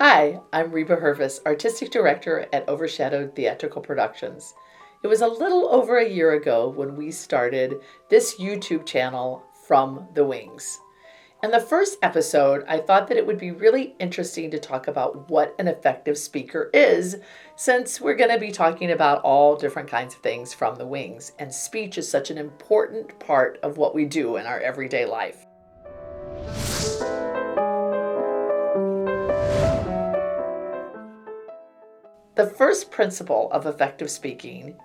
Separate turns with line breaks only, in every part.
Hi, I'm Reba Hervas, Artistic Director at Overshadowed Theatrical Productions. It was a little over a year ago when we started this YouTube channel, From the Wings. In the first episode, I thought that it would be really interesting to talk about what an effective speaker is, since we're going to be talking about all different kinds of things from the wings, and speech is such an important part of what we do in our everyday life. The first principle of effective speaking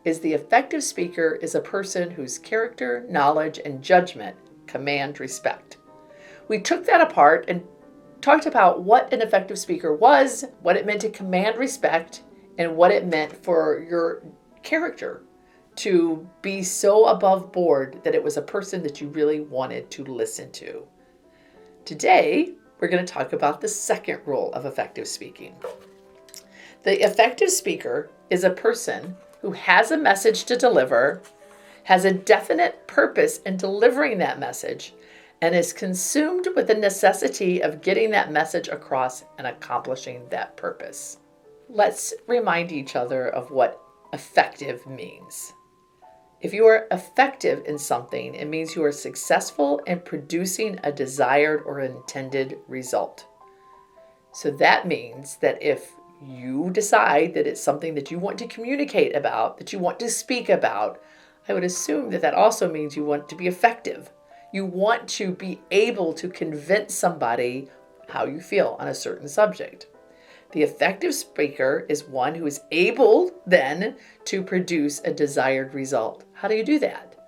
is the effective speaker is a person whose character, knowledge, and judgment command respect. We took that apart and talked about what an effective speaker was, what it meant to command respect, and what it meant for your character to be so above board that it was a person that you really wanted to listen to. Today, we're going to talk about the second rule of effective speaking. The effective speaker is a person who has a message to deliver, has a definite purpose in delivering that message, and is consumed with the necessity of getting that message across and accomplishing that purpose. Let's remind each other of what effective means. If you are effective in something, it means you are successful in producing a desired or intended result. So that means that if you decide that it's something that you want to communicate about, that you want to speak about, I would assume that that also means you want to be effective. You want to be able to convince somebody how you feel on a certain subject. The effective speaker is one who is able then to produce a desired result. How do you do that?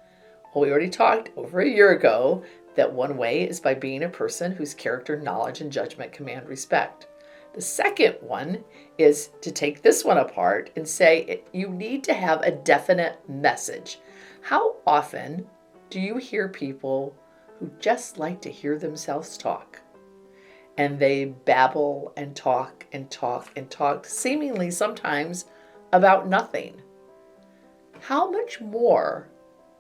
Well, we already talked over a year ago that one way is by being a person whose character, knowledge, and judgment command respect. The second one is to take this one apart and say you need to have a definite message. How often do you hear people who just like to hear themselves talk? And they babble and talk and talk and talk, seemingly sometimes about nothing. How much more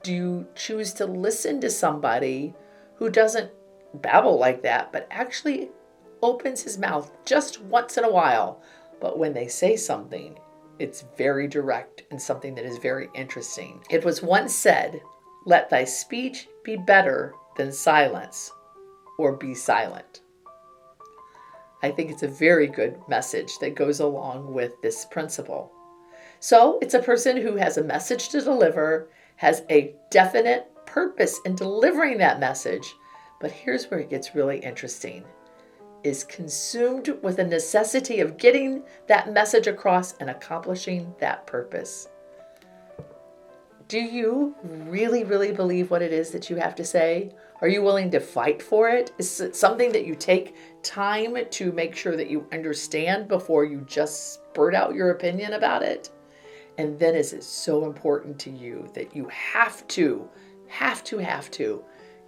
do you choose to listen to somebody who doesn't babble like that, but actually opens his mouth just once in a while, but when they say something, it's very direct and something that is very interesting. It was once said, "Let thy speech be better than silence, or be silent." I think it's a very good message that goes along with this principle. So it's a person who has a message to deliver, has a definite purpose in delivering that message, but here's where it gets really interesting. Is consumed with the necessity of getting that message across and accomplishing that purpose. Do you really, really believe what it is that you have to say? Are you willing to fight for it? Is it something that you take time to make sure that you understand before you just spurt out your opinion about it? And then is it so important to you that you have to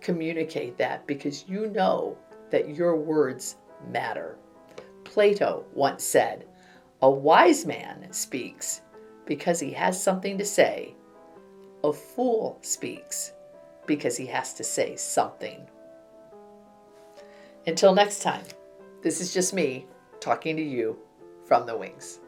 communicate that because you know that your words matter. Plato once said, "A wise man speaks because he has something to say. A fool speaks because he has to say something." Until next time, this is just me talking to you from the wings.